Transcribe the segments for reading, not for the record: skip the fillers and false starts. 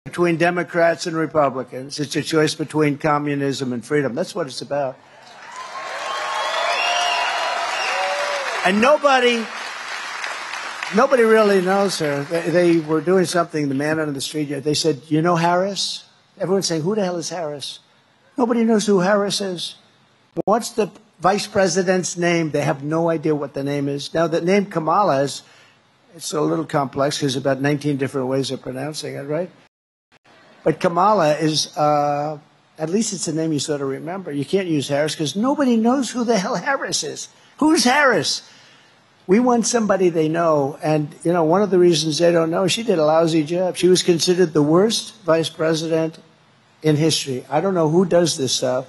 between Democrats and Republicans. It's a choice between communism and freedom. That's what it's about. And nobody really knows her. They were doing something, the man on the street, they said, you know Harris? Everyone's saying, who the hell is Harris? Nobody knows who Harris is. What's the vice president's name? They have no idea what the name is. Now, the name Kamala is, it's a little complex because about 19 different ways of pronouncing it, right? But Kamala is, at least it's a name you sort of remember. You can't use Harris because nobody knows who the hell Harris is. Who's Harris? We want somebody they know. And, you know, one of the reasons they don't know, she did a lousy job. She was considered the worst vice president in history. I don't know who does this stuff,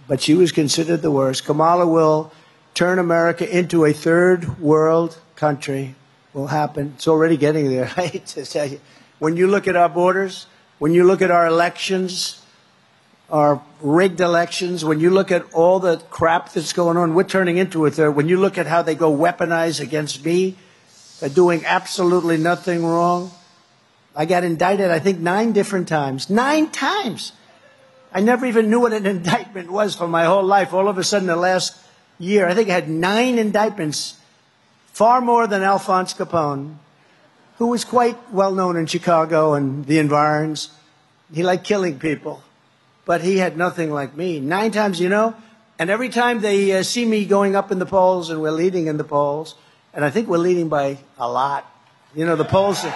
but she was considered the worst. Kamala will turn America into a third world country. Will happen. It's already getting there. I hate to tell you. When you look at our borders, when you look at our elections, our rigged elections, when you look at all the crap that's going on, we're turning into a third. When you look at how they go weaponize against me, they're doing absolutely nothing wrong. I got indicted, I think, 9 different times. 9 times! I never even knew what an indictment was for my whole life. All of a sudden, the last year, I think I had 9 indictments, far more than Alphonse Capone, who was quite well known in Chicago and the environs. He liked killing people. But he had nothing like me. 9 times, you know? And every time they see me going up in the polls, and we're leading in the polls, and I think we're leading by a lot. You know, the polls are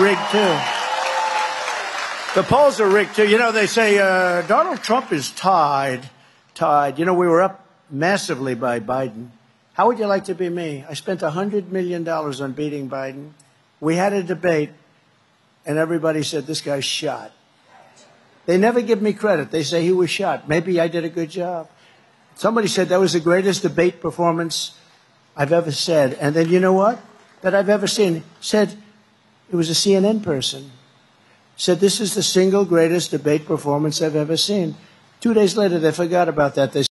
rigged, too. The polls are rigged, too. You know, they say Donald Trump is tied. You know, we were up massively by Biden. How would you like to be me? I spent $100 million on beating Biden. We had a debate, and everybody said, this guy's shot. They never give me credit. They say he was shot. Maybe I did a good job. Somebody said that was the greatest debate performance I've ever said. And then you know what? That I've ever seen. Said, it was a CNN person. Said, this is the single greatest debate performance I've ever seen. 2 days later, they forgot about that.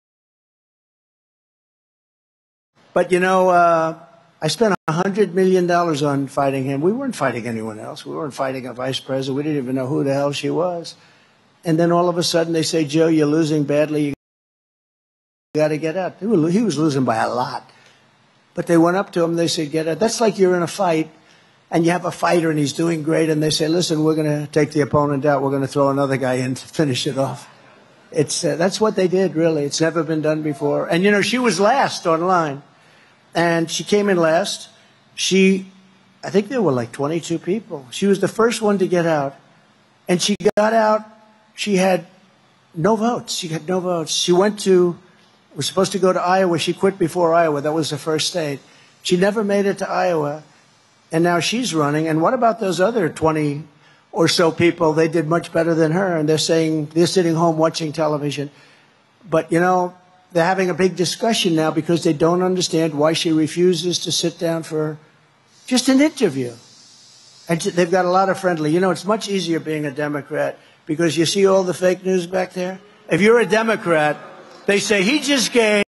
But, you know, I spent $100 million on fighting him. We weren't fighting anyone else. We weren't fighting a vice president. We didn't even know who the hell she was. And then all of a sudden they say, Joe, you're losing badly. You got to get out. He was losing by a lot. But they went up to him. They said, get out. That's like you're in a fight, and you have a fighter, and he's doing great. And they say, listen, we're going to take the opponent out. We're going to throw another guy in to finish it off. That's what they did, really. It's never been done before. And, you know, she was last online. And she came in last. I think there were like 22 people. She was the first one to get out. And she got out. She had no votes. She had no votes. She was supposed to go to Iowa. She quit before Iowa. That was the first state. She never made it to Iowa. And now she's running. And what about those other 20 or so people? They did much better than her. And they're saying they're sitting home watching television. But, you know, they're having a big discussion now because they don't understand why she refuses to sit down for just an interview. And they've got a lot of friendly. You know, it's much easier being a Democrat because you see all the fake news back there. If you're a Democrat, they say he just gave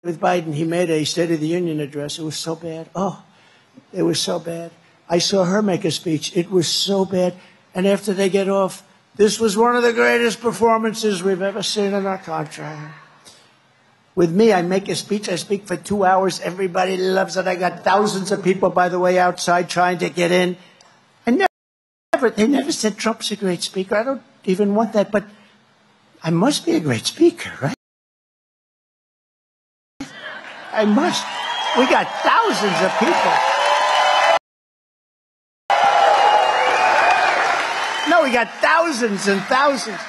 with Biden. He made a State of the Union address. It was so bad. Oh, it was so bad. I saw her make a speech. It was so bad. And after they get off, this was one of the greatest performances we've ever seen in our country. With me, I make a speech. I speak for 2 hours. Everybody loves it. I got thousands of people, by the way, outside trying to get in. And they never said Trump's a great speaker. I don't even want that. But I must be a great speaker, right? I must. We got thousands of people. No, we got thousands and thousands.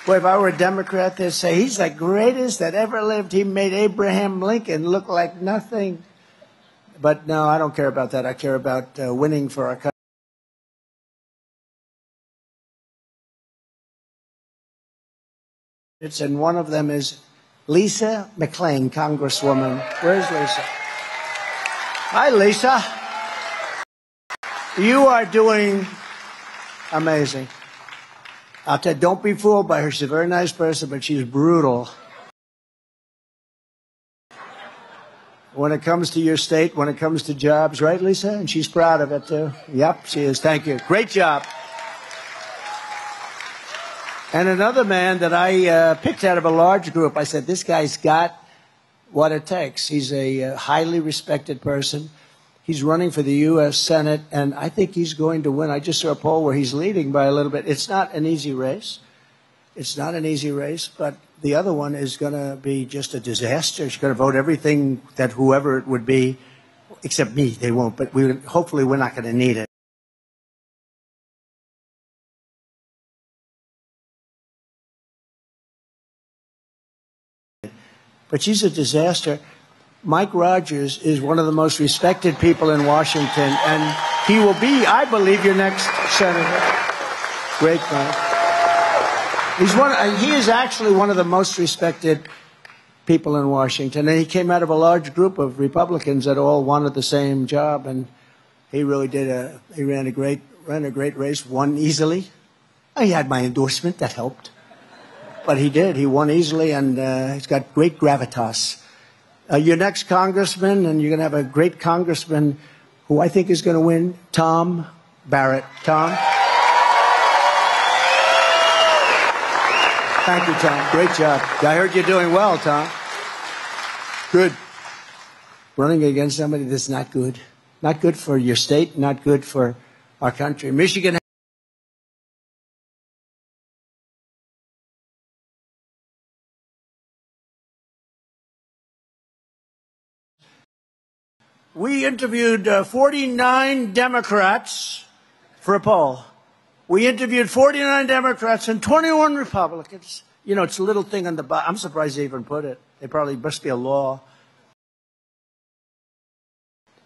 Boy, if I were a Democrat, they'd say, he's the greatest that ever lived. He made Abraham Lincoln look like nothing. But no, I don't care about that. I care about winning for our country. And one of them is Lisa McClain, Congresswoman. Where's Lisa? Hi, Lisa. You are doing amazing. I'll tell you, don't be fooled by her. She's a very nice person, but she's brutal. when it comes to your state, when it comes to jobs, right, Lisa? And she's proud of it, too. Yep, she is. Thank you. Great job. And another man that I picked out of a large group, I said, this guy's got what it takes. He's a highly respected person. He's running for the U.S. Senate, and I think he's going to win. I just saw a poll where he's leading by a little bit. It's not an easy race. It's not an easy race, but the other one is going to be just a disaster. She's going to vote everything that whoever it would be, except me, they won't, but hopefully we're not going to need it. But she's a disaster. Mike Rogers is one of the most respected people in Washington, and he will be, I believe, your next senator. Great guy. He is actually one of the most respected people in Washington, and he came out of a large group of Republicans that all wanted the same job, and he really did. He ran a great race, won easily. He had my endorsement, that helped. But he did. He won easily, and he's got great gravitas. Your next congressman, and you're going to have a great congressman who I think is going to win, Tom Barrett. Tom? Thank you, Tom. Great job. I heard you're doing well, Tom. Good. Running against somebody that's not good. Not good for your state, not good for our country. Michigan. We interviewed 49 Democrats for a poll. We interviewed 49 Democrats and 21 Republicans. You know, it's a little thing on the bottom. I'm surprised they even put it. They probably must be a law.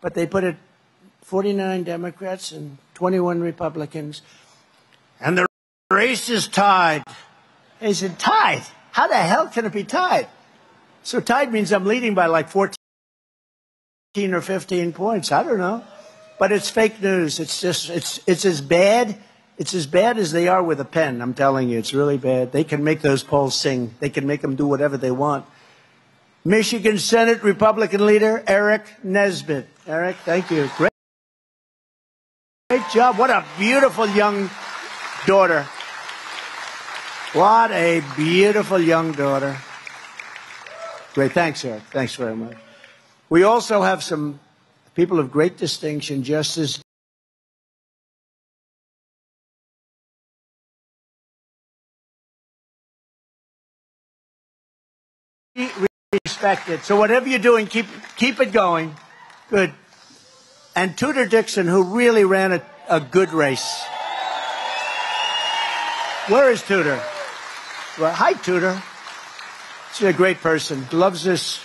But they put it 49 Democrats and 21 Republicans. And the race is tied. They said, tied? How the hell can it be tied? So tied means I'm leading by like 14 or 15 points. I don't know. But it's fake news. It's just, it's as bad. It's as bad as they are with a pen. I'm telling you, it's really bad. They can make those polls sing. They can make them do whatever they want. Michigan Senate Republican leader Eric Nesbitt. Eric, thank you. Great job. What a beautiful young daughter. What a beautiful young daughter. Great. Thanks, Eric. Thanks very much. We also have some people of great distinction, Justice respected. So whatever you're doing, keep it going. Good. And Tudor Dixon, who really ran a good race. Where is Tudor? Well, hi, Tudor. She's a great person. Loves this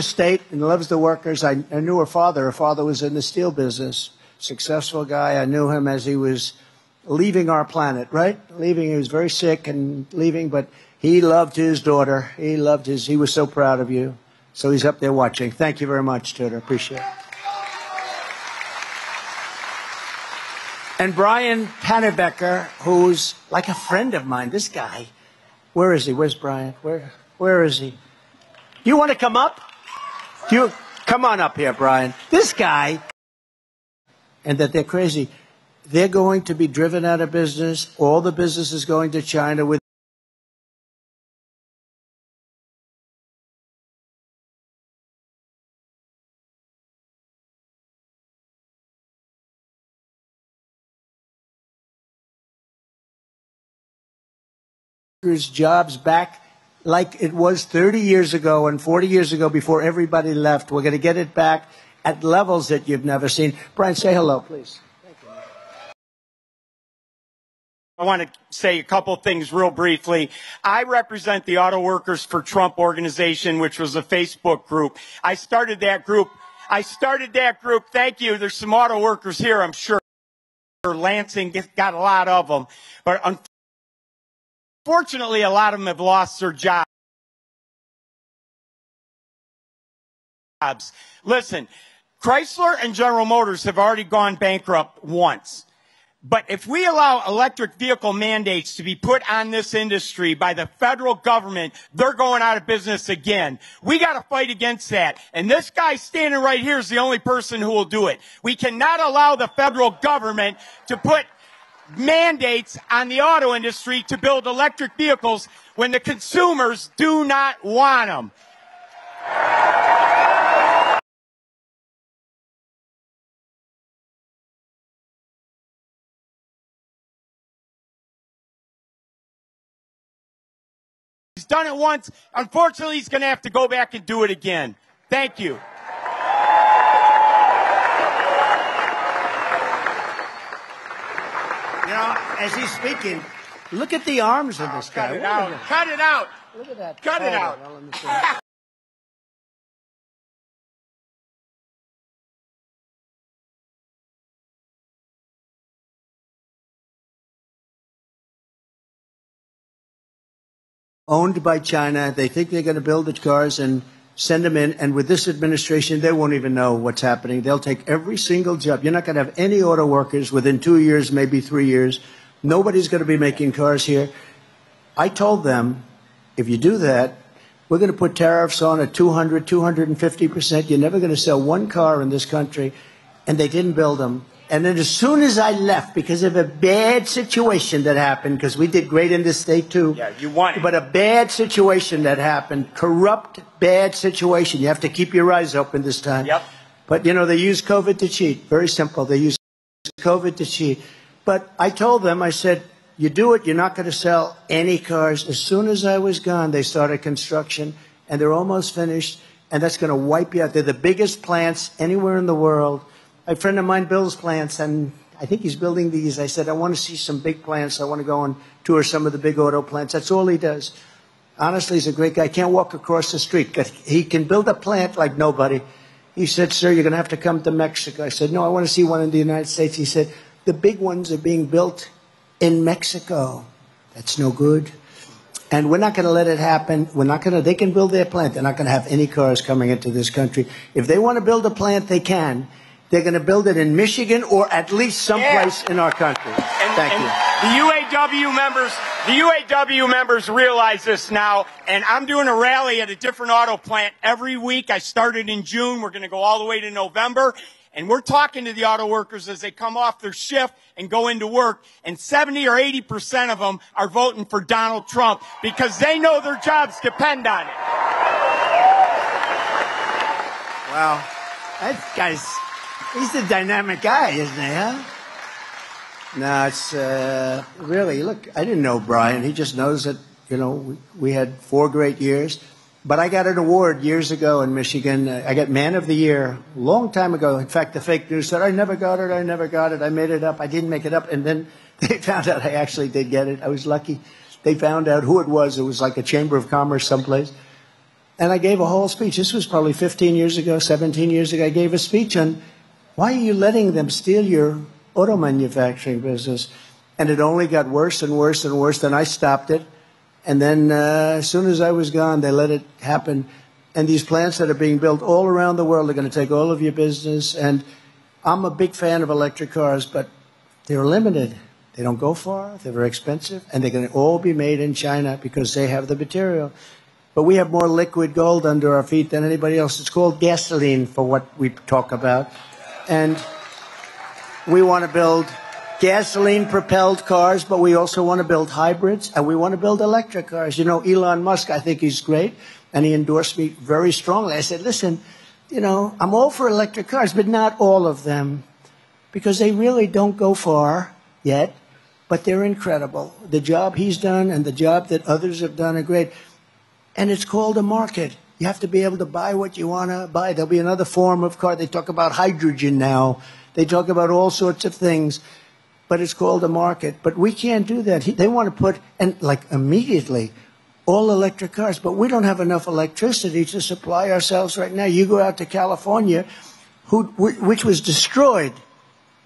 state and loves the workers. I knew her father. Her father was in the steel business. Successful guy. I knew him as he was leaving our planet, right? Leaving. He was very sick and leaving, but he loved his daughter. He was so proud of you. So he's up there watching. Thank you very much, Tudor. Appreciate it. And Brian Pannebecker, who's like a friend of mine. This guy. Where is he? Where's Brian? Where is he? You want to come up? Come on up here, Brian. This guy, and that they're crazy. They're going to be driven out of business. All the business is going to China with jobs back like it was 30 years ago and 40 years ago before everybody left. We're going to get it back at levels that you've never seen. Brian, say hello, please. Thank you. I want to say a couple things real briefly. I represent the Auto Workers for Trump organization, which was a Facebook group. I started that group. Thank you. There's some auto workers here, I'm sure. Lansing got a lot of them. But unfortunately, a lot of them have lost their jobs. Listen, Chrysler and General Motors have already gone bankrupt once. But if we allow electric vehicle mandates to be put on this industry by the federal government, they're going out of business again. We got to fight against that. And this guy standing right here is the only person who will do it. We cannot allow the federal government to put mandates on the auto industry to build electric vehicles when the consumers do not want them. He's done it once. Unfortunately, he's going to have to go back and do it again. Thank you. You know, as he's speaking, look at the arms of this guy. Cut it out. Cut it out. Look at that. Cut it out. Well, let me see. Owned by China. They think they're going to build the cars and send them in. And with this administration, they won't even know what's happening. They'll take every single job. You're not going to have any auto workers within 2 years, maybe 3 years. Nobody's going to be making cars here. I told them, if you do that, we're going to put tariffs on at 200, 250%. You're never going to sell one car in this country. And they didn't build them. And then as soon as I left, because of a bad situation that happened, because we did great in this state too. Yeah, you won it. But a bad situation that happened, corrupt, bad situation. You have to keep your eyes open this time. Yep. But, you know, they use COVID to cheat. Very simple. They use COVID to cheat. But I told them, I said, you do it, you're not going to sell any cars. As soon as I was gone, they started construction, and they're almost finished, and that's going to wipe you out. They're the biggest plants anywhere in the world. A friend of mine builds plants, and I think he's building these. I said, I want to see some big plants. I want to go and tour some of the big auto plants. That's all he does. Honestly, he's a great guy. Can't walk across the street. He can build a plant like nobody. He said, sir, you're going to have to come to Mexico. I said, no, I want to see one in the United States. He said, the big ones are being built in Mexico. That's no good. And we're not going to let it happen. We're not going to, they can build their plant. They're not going to have any cars coming into this country. If they want to build a plant, they can. They're going to build it in Michigan or at least someplace in our country. Thank you. The UAW members realize this now, and I'm doing a rally at a different auto plant every week. I started in June. We're going to go all the way to November. And we're talking to the auto workers as they come off their shift and go into work. And 70 or 80% of them are voting for Donald Trump because they know their jobs depend on it. Wow. That guy's, he's a dynamic guy, isn't he, huh? No, it's really, look, I didn't know Brian. He just knows that, you know, we had 4 great years. But I got an award years ago in Michigan. I got Man of the Year a long time ago. In fact, the fake news said, I never got it, I never got it. I made it up. I didn't make it up. And then they found out I actually did get it. I was lucky. They found out who it was. It was like a Chamber of Commerce someplace. And I gave a whole speech. This was probably 15 years ago, 17 years ago. I gave a speech on why are you letting them steal your auto manufacturing business? And it only got worse and worse and worse. Then I stopped it. And then as soon as I was gone, they let it happen. And these plants that are being built all around the world are going to take all of your business. And I'm a big fan of electric cars, but they're limited. They don't go far. They're very expensive. And they're going to all be made in China because they have the material. But we have more liquid gold under our feet than anybody else. It's called gasoline for what we talk about. And we want to build gasoline-propelled cars, but we also want to build hybrids, and we want to build electric cars. You know, Elon Musk, I think he's great, and he endorsed me very strongly. I said, listen, you know, I'm all for electric cars, but not all of them, because they really don't go far yet, but they're incredible. The job he's done and the job that others have done are great, and it's called a market. You have to be able to buy what you want to buy. There'll be another form of car. They talk about hydrogen now. They talk about all sorts of things. But it's called a market. But we can't do that. They want to put, and like immediately, all electric cars. But we don't have enough electricity to supply ourselves right now. You go out to California, which was destroyed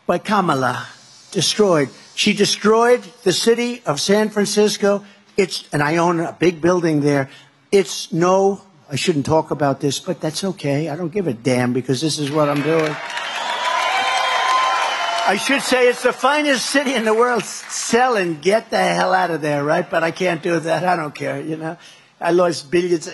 by Kamala. Destroyed. She destroyed the city of San Francisco. And I own a big building there. I shouldn't talk about this, but that's okay. I don't give a damn because this is what I'm doing. I should say it's the finest city in the world. Sell and get the hell out of there, right? But I can't do that. I don't care, you know. I lost billions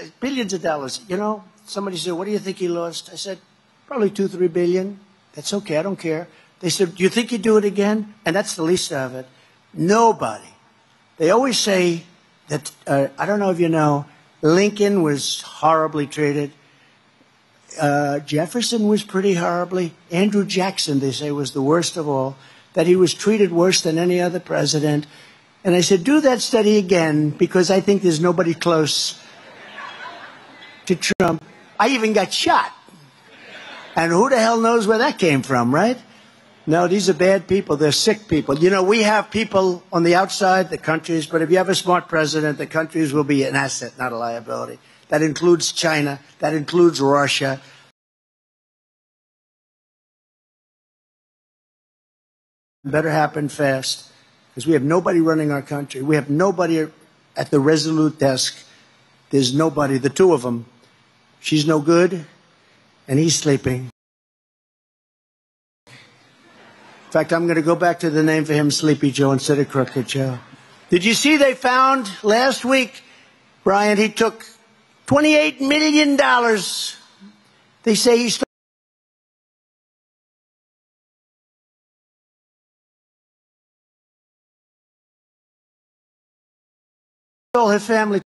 of dollars. You know, somebody said, what do you think he lost? I said, probably 2-3 billion. That's okay. I don't care. They said, do you think you'd do it again? And that's the least of it. Nobody. They always say that, I don't know if you know, Lincoln was horribly treated. Jefferson was pretty horribly. Andrew Jackson, they say, was the worst of all, that he was treated worse than any other president. And I said, do that study again, because I think there's nobody close to Trump. I even got shot. And who the hell knows where that came from, right? No, these are bad people. They're sick people. You know, we have people on the outside, the countries, but if you have a smart president, the countries will be an asset, not a liability. That includes China. That includes Russia. Better happen fast, because we have nobody running our country. We have nobody at the Resolute desk. There's nobody, the two of them. She's no good, and he's sleeping. In fact, I'm going to go back to the name for him, Sleepy Joe, instead of Crooked Joe. Did you see they found last week, Brian, he took $28 million. They say he stole his family.